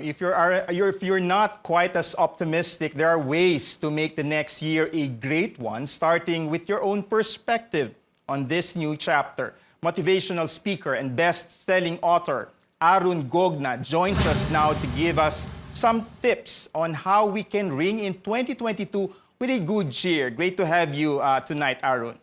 if you're not quite as optimistic, there are ways to make the next year a great one, starting with your own perspective on this new chapter. Motivational speaker and best-selling author Arun Gogna joins us now to give us some tips on how we can ring in 2022 with a good cheer. Great to have you tonight, Arun.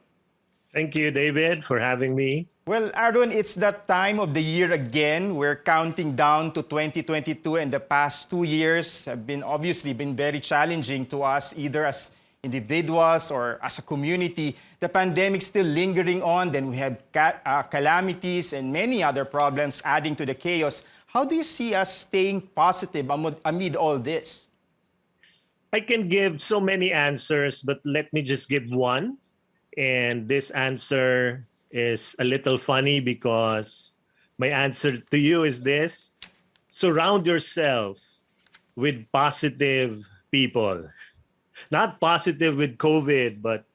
Thank you, David, for having me. Well, Arun, it's that time of the year again. We're counting down to 2022, and the past 2 years have obviously been very challenging to us, either as individuals or as a community. The pandemic still lingering on, then we have calamities and many other problems adding to the chaos. How do you see us staying positive amid all this? I can give so many answers, but let me just give one. And this answer is a little funny because my answer to you is this: surround yourself with positive people. Not positive with COVID, but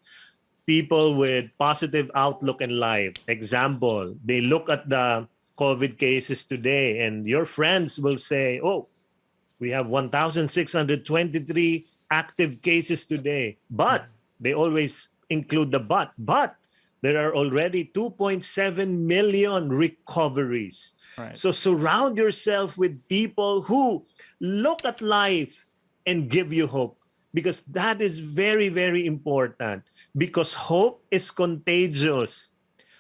people with positive outlook in life. Example, they look at the COVID cases today and your friends will say, oh, we have 1,623 active cases today. But they always include the but there are already 2.7 million recoveries. Right. So surround yourself with people who look at life and give you hope, because that is very, very important, because hope is contagious.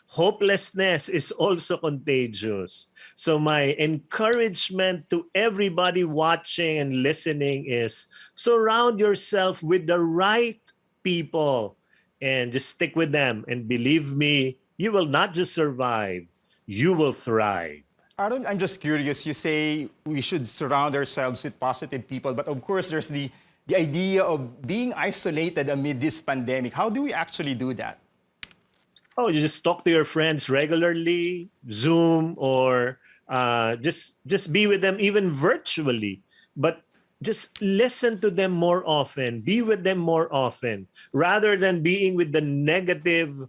Hopelessness is also contagious. So my encouragement to everybody watching and listening is surround yourself with the right people and just stick with them. And believe me, you will not just survive, you will thrive. Arun, I'm just curious. You say we should surround ourselves with positive people, but of course there's the idea of being isolated amid this pandemic. How do we actually do that? Oh, you just talk to your friends regularly, Zoom, or just be with them even virtually. But just listen to them more often, be with them more often, rather than being with the negative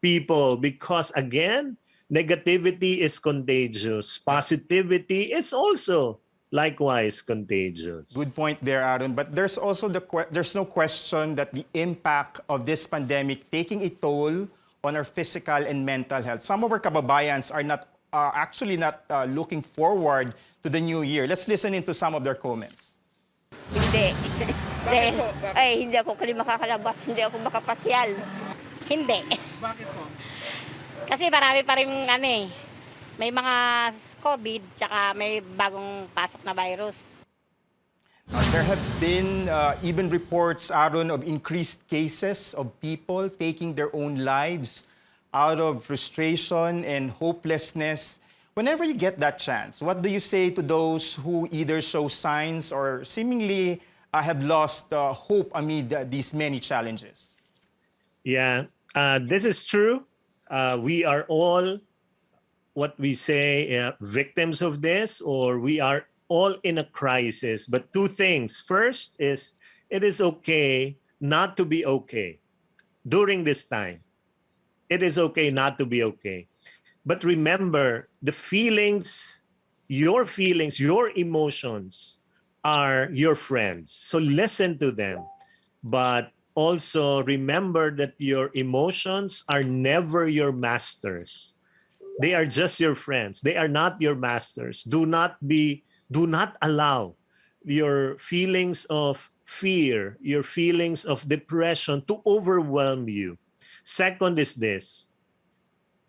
people. Because again, negativity is contagious. Positivity is also likewise contagious. Good point there, Arun. But there's also there's no question that the impact of this pandemic taking a toll on our physical and mental health. Some of our kababayans are actually not looking forward to the new year. Let's listen into some of their comments. Hindi. Dahil, hindi ako makakalabas, hindi ako makapasyal. Hindi. Bakit po? Kasi marami pa rin may mga COVID, tsaka may bagong pasok na virus. There have been even reports, Arun, of increased cases of people taking their own lives out of frustration and hopelessness. Whenever you get that chance, what do you say to those who either show signs or seemingly have lost hope amid these many challenges? Yeah, this is true. We are all, what we say, victims of this, or we are all in a crisis. But two things. First is, it is okay not to be okay during this time. It is okay not to be okay. But remember, the feelings, your emotions are your friends. So listen to them. But also remember that your emotions are never your masters. They are just your friends. They are not your masters. Do not allow your feelings of fear, your feelings of depression to overwhelm you. Second is this: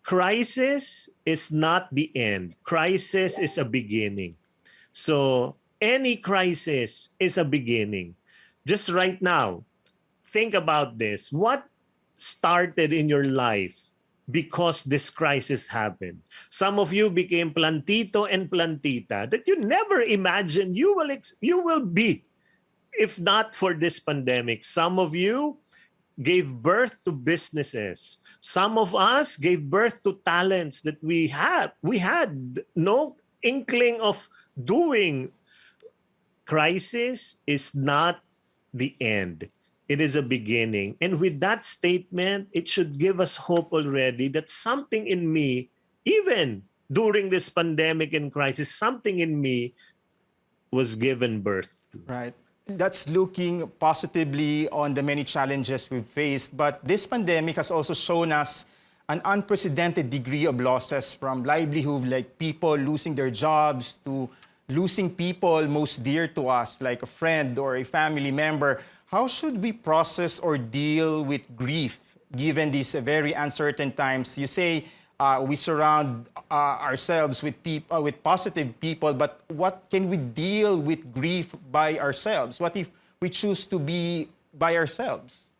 crisis is not the end. Crisis is a beginning. So any crisis is a beginning. Just right now, think about this. What started in your life because this crisis happened? Some of you became plantito and plantita that you never imagined you will be if not for this pandemic. Some of you gave birth to businesses. Some of us gave birth to talents that we had no inkling of doing. Crisis is not the end. It is a beginning. And with that statement, it should give us hope already that something in me, even during this pandemic and crisis, something in me was given birth to. Right. That's looking positively on the many challenges we've faced. But this pandemic has also shown us an unprecedented degree of losses, from livelihood, like people losing their jobs, to losing people most dear to us, like a friend or a family member. How should we process or deal with grief given these very uncertain times? You say we surround ourselves with people, with positive people, but what can we deal with grief by ourselves? What if we choose to be by ourselves?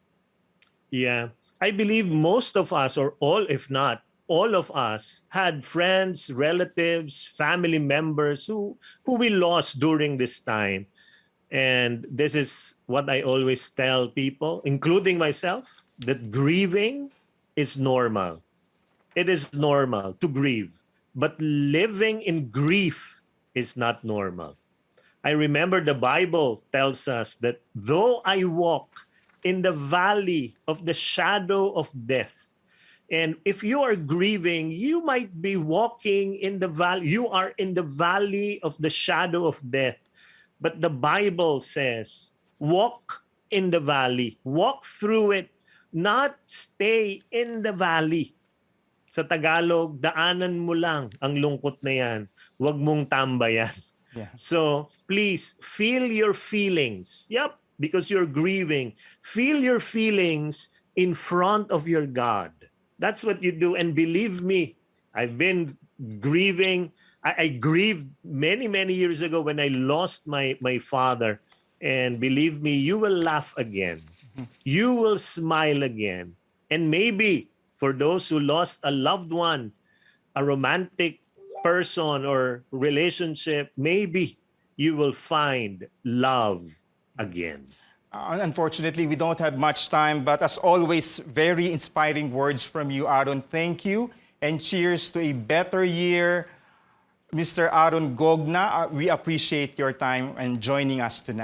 Yeah. I believe most of us, or all, if not all of us, had friends, relatives, family members who we lost during this time. And this is what I always tell people, including myself, that grieving is normal. It is normal to grieve, but living in grief is not normal. I remember the Bible tells us that though I walk in the valley of the shadow of death, and if you are grieving, you might be walking in the valley, you are in the valley of the shadow of death. But the Bible says, walk in the valley, walk through it, not stay in the valley. Sa Tagalog, daanan mo lang ang lungkot na yan. Huwag mong tambayan. Yeah. So please feel your feelings. Yep, because you're grieving. Feel your feelings in front of your God. That's what you do. And believe me, I've been grieving. I grieved many, many years ago when I lost my father. And believe me, you will laugh again. You will smile again. And maybe for those who lost a loved one, a romantic person or relationship, maybe you will find love again. Unfortunately, we don't have much time, but as always, very inspiring words from you, Arun. Thank you, and cheers to a better year. Mr. Arun Gogna, we appreciate your time and joining us tonight.